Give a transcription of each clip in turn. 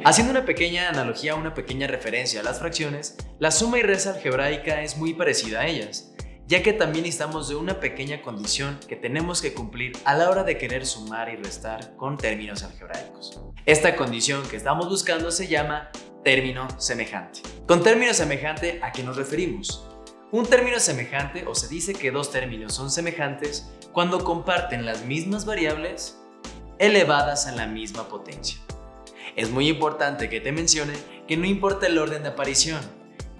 Haciendo una pequeña analogía, una pequeña referencia a las fracciones, la suma y resta algebraica es muy parecida a ellas, ya que también necesitamos de una pequeña condición que tenemos que cumplir a la hora de querer sumar y restar con términos algebraicos. Esta condición que estamos buscando se llama término semejante. Con término semejante, ¿a qué nos referimos? Un término semejante, o se dice que dos términos son semejantes, cuando comparten las mismas variables elevadas a la misma potencia. Es muy importante que te mencione que no importa el orden de aparición,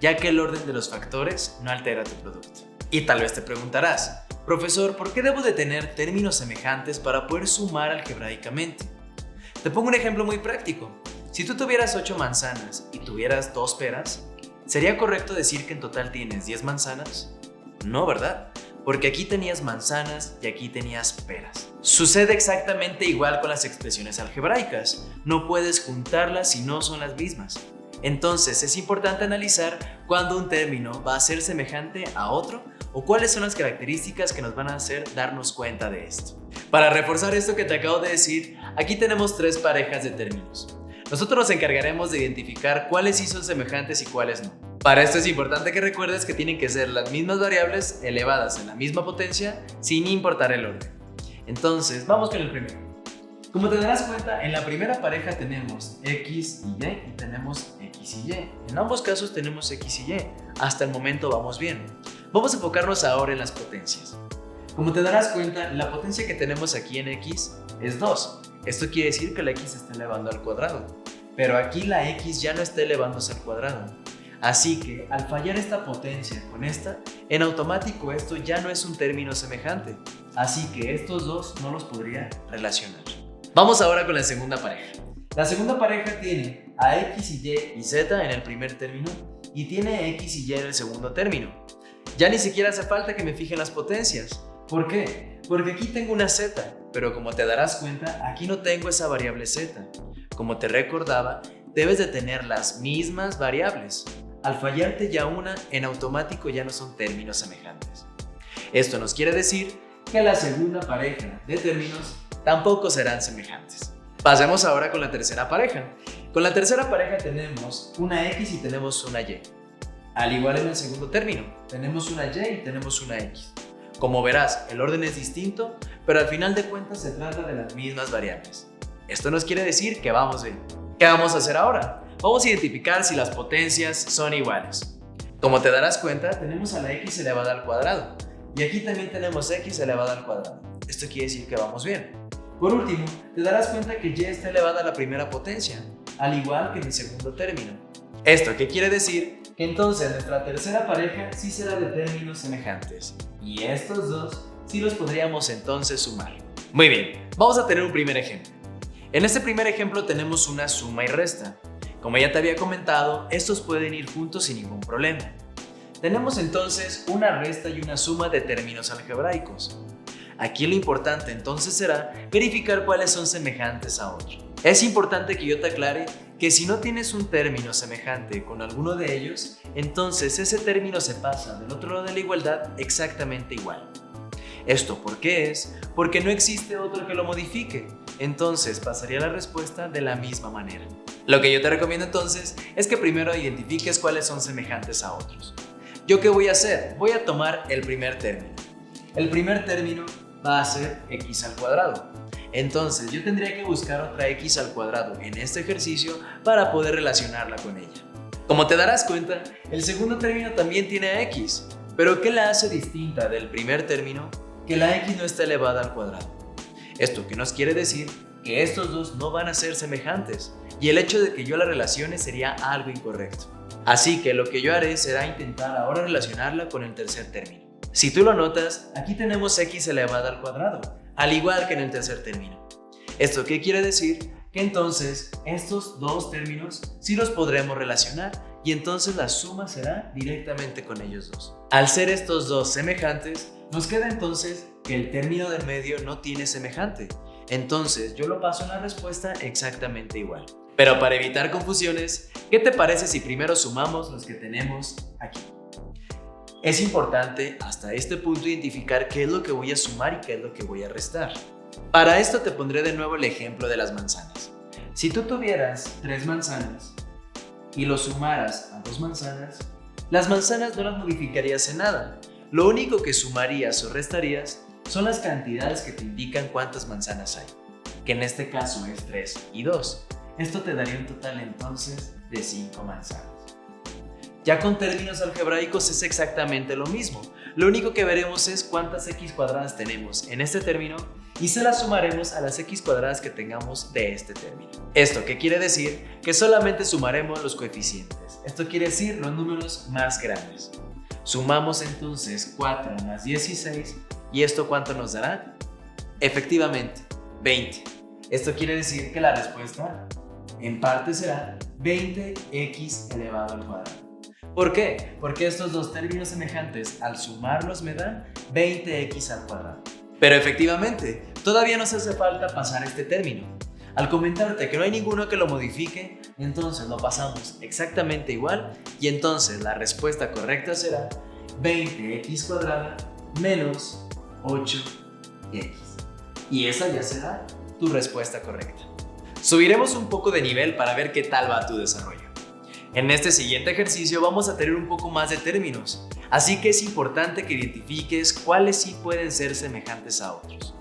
ya que el orden de los factores no altera tu producto. Y tal vez te preguntarás, profesor, ¿por qué debo de tener términos semejantes para poder sumar algebraicamente? Te pongo un ejemplo muy práctico. Si tú tuvieras 8 manzanas y tuvieras 2 peras, ¿sería correcto decir que en total tienes 10 manzanas? No, ¿verdad? Porque aquí tenías manzanas y aquí tenías peras. Sucede exactamente igual con las expresiones algebraicas. No puedes juntarlas si no son las mismas. Entonces es importante analizar cuándo un término va a ser semejante a otro o cuáles son las características que nos van a hacer darnos cuenta de esto. Para reforzar esto que te acabo de decir, aquí tenemos 3 parejas de términos. Nosotros nos encargaremos de identificar cuáles sí son semejantes y cuáles no. Para esto es importante que recuerdes que tienen que ser las mismas variables elevadas en la misma potencia sin importar el orden. Entonces, vamos con el primero. Como te darás cuenta, en la primera pareja tenemos X y Y y tenemos X y Y. En ambos casos tenemos X y Y. Hasta el momento vamos bien. Vamos a enfocarnos ahora en las potencias. Como te darás cuenta, la potencia que tenemos aquí en X es 2. Esto quiere decir que la X se está elevando al cuadrado. Pero aquí la X ya no está elevándose al cuadrado. Así que al fallar esta potencia con esta, en automático esto ya no es un término semejante. Así que estos dos no los podría relacionar. Vamos ahora con la segunda pareja. La segunda pareja tiene a X y Y y Z en el primer término y tiene X y Y en el segundo término. Ya ni siquiera hace falta que me fije en las potencias. ¿Por qué? Porque aquí tengo una Z, pero como te darás cuenta, aquí no tengo esa variable Z. Como te recordaba, debes de tener las mismas variables. Al fallarte ya una, en automático ya no son términos semejantes. Esto nos quiere decir que la segunda pareja de términos tampoco serán semejantes. Pasemos ahora con la tercera pareja. Con la tercera pareja tenemos una X y tenemos una Y. Al igual en el segundo término, tenemos una Y y tenemos una X. Como verás, el orden es distinto, pero al final de cuentas se trata de las mismas variables. Esto nos quiere decir que vamos bien. ¿Qué vamos a hacer ahora? Vamos a identificar si las potencias son iguales. Como te darás cuenta, tenemos a la X elevada al cuadrado. Y aquí también tenemos X elevada al cuadrado. Esto quiere decir que vamos bien. Por último, te darás cuenta que Y está elevada a la primera potencia, al igual que en el segundo término. ¿Esto qué quiere decir? Que entonces nuestra tercera pareja sí será de términos semejantes. Y estos dos sí los podríamos entonces sumar. Muy bien, vamos a tener un primer ejemplo. En este primer ejemplo tenemos una suma y resta. Como ya te había comentado, estos pueden ir juntos sin ningún problema. Tenemos entonces una resta y una suma de términos algebraicos. Aquí lo importante entonces será verificar cuáles son semejantes a otro. Es importante que yo te aclare que si no tienes un término semejante con alguno de ellos, entonces ese término se pasa del otro lado de la igualdad exactamente igual. ¿Esto por qué es? Porque no existe otro que lo modifique. Entonces pasaría la respuesta de la misma manera. Lo que yo te recomiendo entonces es que primero identifiques cuáles son semejantes a otros. ¿Yo qué voy a hacer? Voy a tomar el primer término. El primer término va a ser x al cuadrado. Entonces yo tendría que buscar otra x al cuadrado en este ejercicio para poder relacionarla con ella. Como te darás cuenta, el segundo término también tiene a x. ¿Pero qué la hace distinta del primer término? Que la x no está elevada al cuadrado. ¿Esto qué nos quiere decir? Que estos dos no van a ser semejantes y el hecho de que yo la relacione sería algo incorrecto. Así que lo que yo haré será intentar ahora relacionarla con el tercer término. Si tú lo notas, aquí tenemos x elevada al cuadrado, al igual que en el tercer término. ¿Esto qué quiere decir? Que entonces estos dos términos sí los podremos relacionar y entonces la suma será directamente con ellos dos. Al ser estos dos semejantes, nos queda entonces que el término del medio no tiene semejante. Entonces yo lo paso en la respuesta exactamente igual. Pero para evitar confusiones, ¿qué te parece si primero sumamos los que tenemos aquí? Es importante hasta este punto identificar qué es lo que voy a sumar y qué es lo que voy a restar. Para esto te pondré de nuevo el ejemplo de las manzanas. Si Si tú tuvieras 3 manzanas y lo sumaras a 2 manzanas, las manzanas no las modificarías en nada. Lo único que sumarías o restarías son las cantidades que te indican cuántas manzanas hay, que en este caso es 3 y 2. Esto te daría un total entonces de 5 manzanas. Ya con términos algebraicos es exactamente lo mismo. Lo único que veremos es cuántas x cuadradas tenemos en este término y se las sumaremos a las x cuadradas que tengamos de este término. ¿Esto qué quiere decir? Que solamente sumaremos los coeficientes. Esto quiere decir los números más grandes. Sumamos entonces 4 más 16 y ¿esto cuánto nos dará? Efectivamente, 20. Esto quiere decir que la respuesta en parte será 20x elevado al cuadrado. ¿Por qué? Porque estos dos términos semejantes al sumarlos me dan 20x al cuadrado. Pero efectivamente, todavía nos hace falta pasar este término. Al comentarte que no hay ninguno que lo modifique, entonces lo pasamos exactamente igual y entonces la respuesta correcta será 20x cuadrada menos 8x. Y esa ya será tu respuesta correcta. Subiremos un poco de nivel para ver qué tal va tu desarrollo. En este siguiente ejercicio vamos a tener un poco más de términos, así que es importante que identifiques cuáles sí pueden ser semejantes a otros.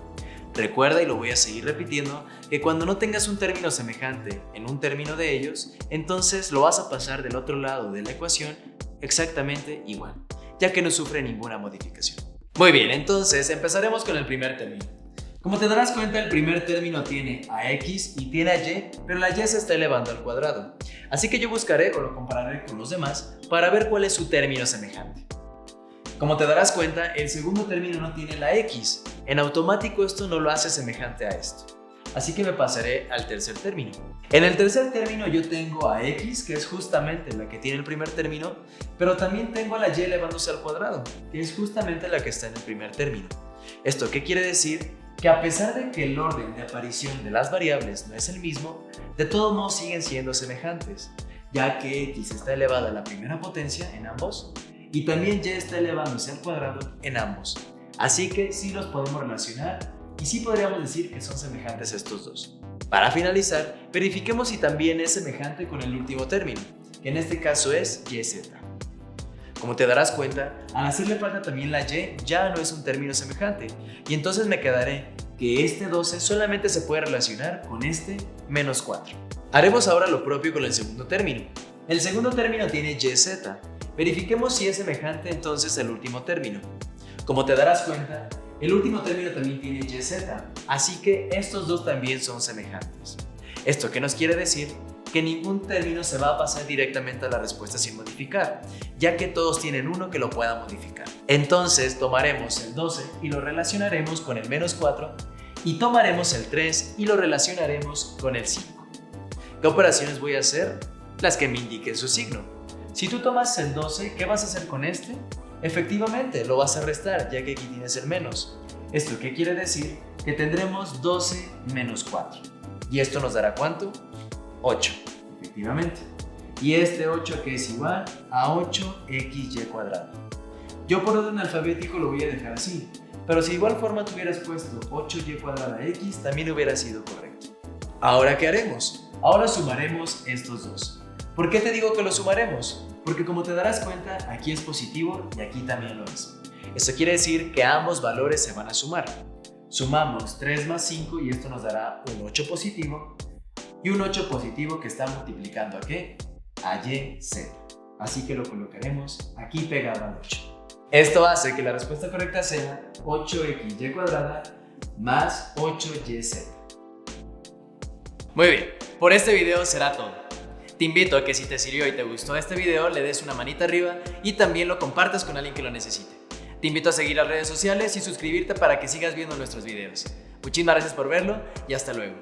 Recuerda, y lo voy a seguir repitiendo, que cuando no tengas un término semejante en un término de ellos, entonces lo vas a pasar del otro lado de la ecuación exactamente igual, ya que no sufre ninguna modificación. Muy bien, entonces empezaremos con el primer término. Como te darás cuenta, el primer término tiene a x y tiene a y, pero la y se está elevando al cuadrado. Así que yo buscaré o lo compararé con los demás para ver cuál es su término semejante. Como te darás cuenta, el segundo término no tiene la x. En automático esto no lo hace semejante a esto. Así que me pasaré al tercer término. En el tercer término yo tengo a x, que es justamente la que tiene el primer término, pero también tengo a la y elevándose al cuadrado, que es justamente la que está en el primer término. ¿Esto qué quiere decir? Que a pesar de que el orden de aparición de las variables no es el mismo, de todos modos siguen siendo semejantes, ya que x está elevada a la primera potencia en ambos y también y está elevándose al cuadrado en ambos. Así que sí los podemos relacionar y sí podríamos decir que son semejantes estos dos. Para finalizar, verifiquemos si también es semejante con el último término, que en este caso es yz. Como te darás cuenta, al hacerle falta también la y, ya no es un término semejante, y entonces me quedaré que este 12 solamente se puede relacionar con este menos 4. Haremos ahora lo propio con el segundo término. El segundo término tiene yz. Verifiquemos si es semejante entonces al último término. Como te darás cuenta, el último término también tiene yz, así que estos dos también son semejantes. ¿Esto qué nos quiere decir? Que ningún término se va a pasar directamente a la respuesta sin modificar, ya que todos tienen uno que lo pueda modificar. Entonces tomaremos el 12 y lo relacionaremos con el menos 4 y tomaremos el 3 y lo relacionaremos con el 5. ¿Qué operaciones voy a hacer? Las que me indiquen su signo. Si tú tomas el 12, ¿qué vas a hacer con este? Efectivamente, lo vas a restar, ya que aquí tienes el menos. ¿Esto qué quiere decir? Que tendremos 12 menos 4. ¿Y esto nos dará cuánto? 8, efectivamente. Y este 8 que es igual a 8xy cuadrado. Yo por orden alfabético lo voy a dejar así, pero si de igual forma tú hubieras puesto 8y cuadrada x, también hubiera sido correcto. Ahora, ¿qué haremos? Ahora sumaremos estos dos. ¿Por qué te digo que lo sumaremos? Porque como te darás cuenta, aquí es positivo y aquí también lo es. Esto quiere decir que ambos valores se van a sumar. Sumamos 3 más 5 y esto nos dará un 8 positivo. Y un 8 positivo que está multiplicando ¿a qué? A yz. Así que lo colocaremos aquí pegado al 8. Esto hace que la respuesta correcta sea 8xy cuadrada más 8yz. Muy bien, por este video será todo. Te invito a que si te sirvió y te gustó este video, le des una manita arriba y también lo compartas con alguien que lo necesite. Te invito a seguir las redes sociales y suscribirte para que sigas viendo nuestros videos. Muchísimas gracias por verlo y hasta luego.